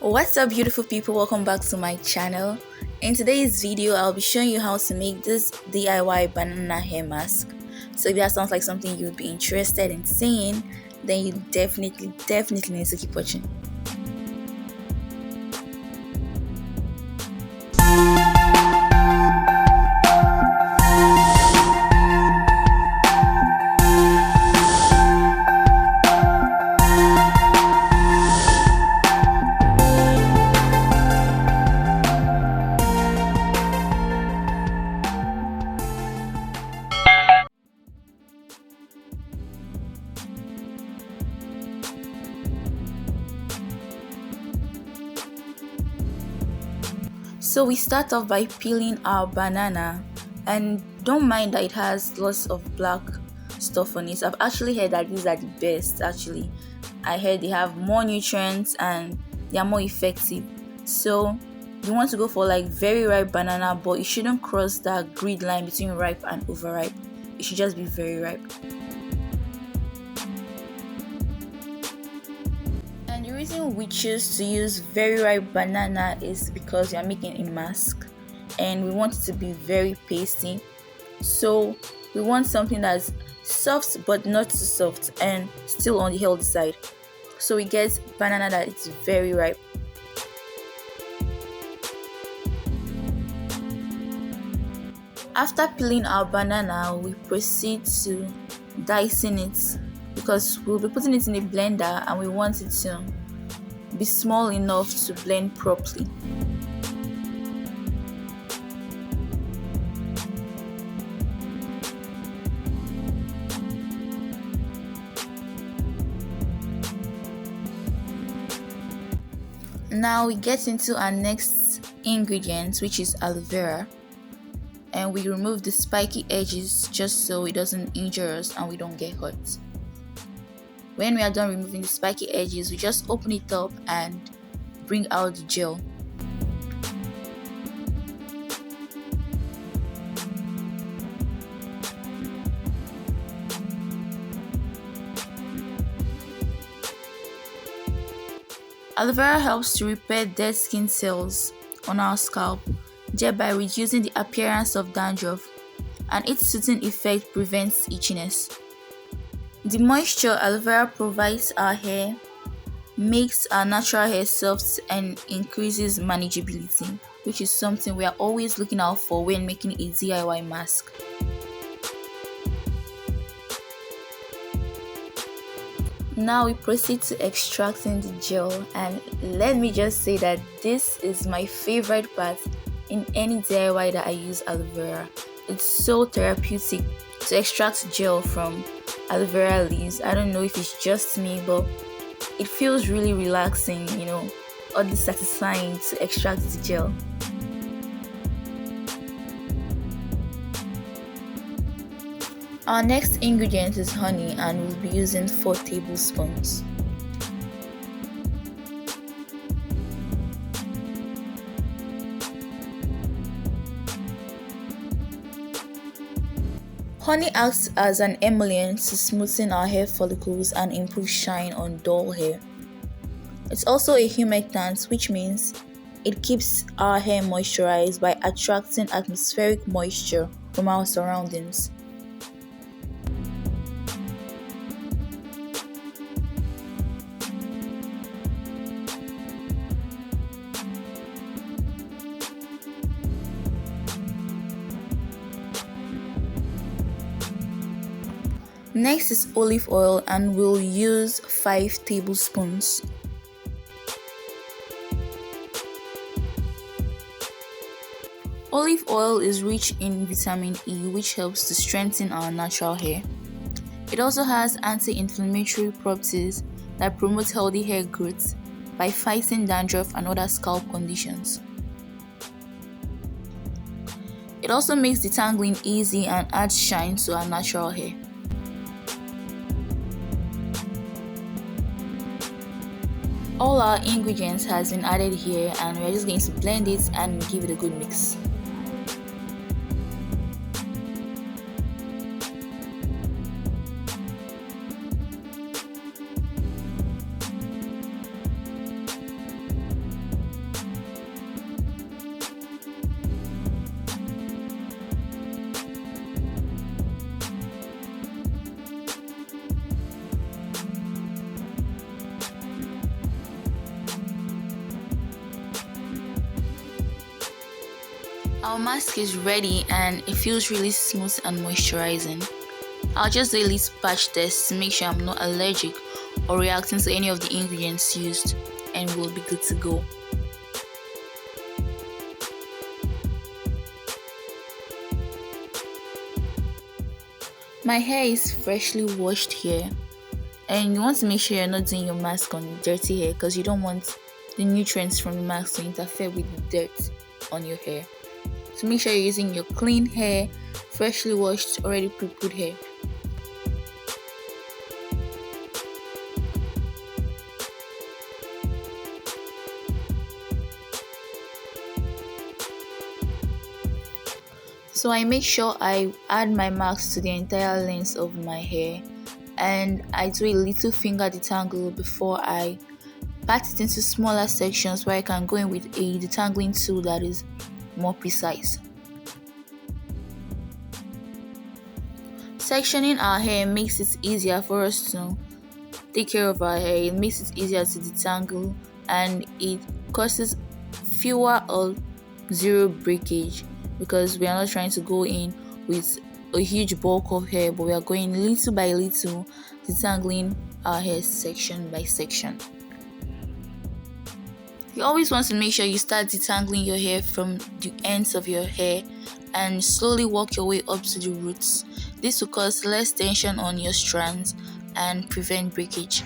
What's up, beautiful people? Welcome back to my channel. In today's video I'll be showing you how to make this DIY banana hair mask. So if that sounds like something you'd be interested in seeing, then you definitely need to keep watching. So we start off by peeling our banana, and don't mind that it has lots of black stuff on it. I've actually heard that these are the best. Actually, I heard they have more nutrients and they are more effective. So you want to go for like very ripe banana, but it shouldn't cross that grid line between ripe and overripe. It should just be very ripe. And the reason we choose to use very ripe banana is because we are making a mask and we want it to be very pasty. So we want something that's soft but not too soft and still on the healthy side. So we get banana that is very ripe. After peeling our banana, we proceed to dicing it because we'll be putting it in a blender and we want it to be small enough to blend properly. Now we get into our next ingredient, which is aloe vera, and we remove the spiky edges just so it doesn't injure us and we don't get hurt. When we are done removing the spiky edges, we just open it up and bring out the gel. Aloe vera helps to repair dead skin cells on our scalp, thereby reducing the appearance of dandruff, and its soothing effect prevents itchiness. The moisture aloe vera provides our hair makes our natural hair soft and increases manageability, which is something we are always looking out for when making a DIY mask. Now we proceed to extracting the gel, and let me just say that this is my favorite part in any DIY that I use aloe vera. It's so therapeutic to extract gel from aloe vera leaves. I don't know if it's just me, but it feels really relaxing, oddly satisfying to extract the gel. Our next ingredient is honey, and we'll be using 4 tablespoons. Honey acts as an emollient to smoothen our hair follicles and improve shine on dull hair. It's also a humectant, which means it keeps our hair moisturized by attracting atmospheric moisture from our surroundings. Next is olive oil, and we'll use 5 tablespoons. Olive oil is rich in vitamin E, which helps to strengthen our natural hair. It also has anti-inflammatory properties that promote healthy hair growth by fighting dandruff and other scalp conditions. It also makes detangling easy and adds shine to our natural hair. All our ingredients has been added here, and we're just going to blend it and give it a good mix. Our mask is ready and it feels really smooth and moisturizing. I'll just do a little patch test to make sure I'm not allergic or reacting to any of the ingredients used, and we'll be good to go. My hair is freshly washed here, and you want to make sure you're not doing your mask on dirty hair because you don't want the nutrients from the mask to interfere with the dirt on your hair. So make sure you're using your clean hair, freshly washed, already pre-put hair. So I make sure I add my mask to the entire length of my hair, and I do a little finger detangle before I part it into smaller sections where I can go in with a detangling tool that is more precise. Sectioning our hair makes it easier for us to take care of our hair. It makes it easier to detangle, and it causes fewer or zero breakage because we are not trying to go in with a huge bulk of hair, but we are going little by little, detangling our hair section by section. You always want to make sure you start detangling your hair from the ends of your hair and slowly work your way up to the roots. This will cause less tension on your strands and prevent breakage.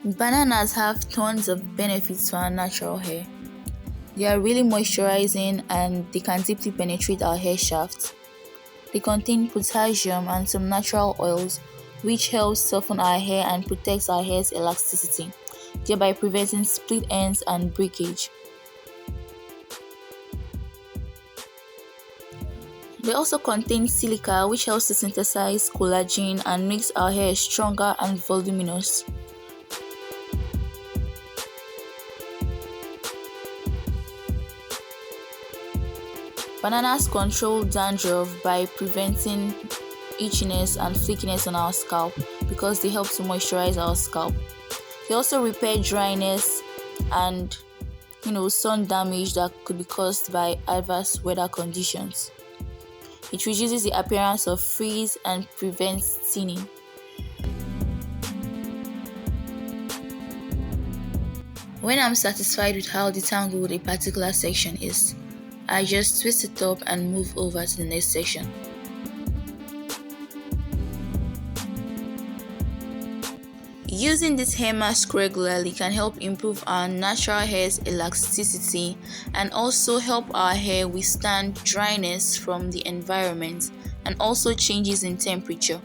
Bananas have tons of benefits to our natural hair. They are really moisturizing and they can deeply penetrate our hair shafts. They contain potassium and some natural oils which helps soften our hair and protects our hair's elasticity, thereby preventing split ends and breakage. They also contain silica which helps to synthesize collagen and makes our hair stronger and voluminous. Bananas control dandruff by preventing itchiness and flakiness on our scalp because they help to moisturize our scalp. They also repair dryness and sun damage that could be caused by adverse weather conditions. It reduces the appearance of frizz and prevents thinning. When I'm satisfied with how detangled a particular section is, I just twist it up and move over to the next section. Using this hair mask regularly can help improve our natural hair's elasticity and also help our hair withstand dryness from the environment and also changes in temperature.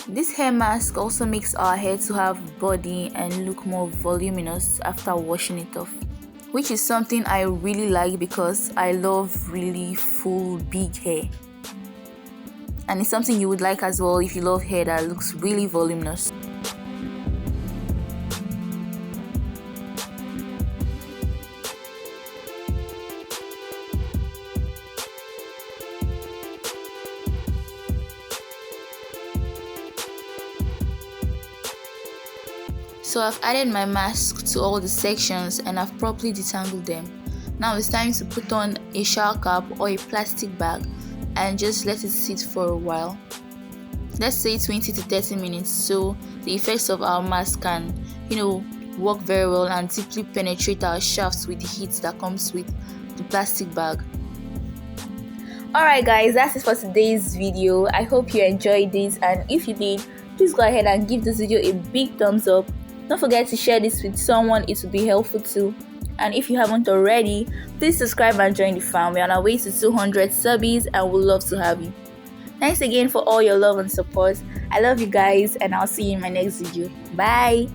This hair mask also makes our hair to have body and look more voluminous after washing it off, which is something I really like because I love really full big hair. And it's something you would like as well if you love hair that looks really voluminous. So I've added my mask to all the sections and I've properly detangled them. Now it's time to put on a shower cap or a plastic bag and just let it sit for a while. Let's say 20 to 30 minutes so the effects of our mask can, work very well and deeply penetrate our shafts with the heat that comes with the plastic bag. Alright guys, that's it for today's video. I hope you enjoyed this, and if you did, please go ahead and give this video a big thumbs up. Don't forget to share this with someone, it will be helpful too. And if you haven't already, please subscribe and join the fam. We're on our way to 200 subbies and we'd love to have you. Thanks again for all your love and support. I love you guys, and I'll see you in my next video. Bye.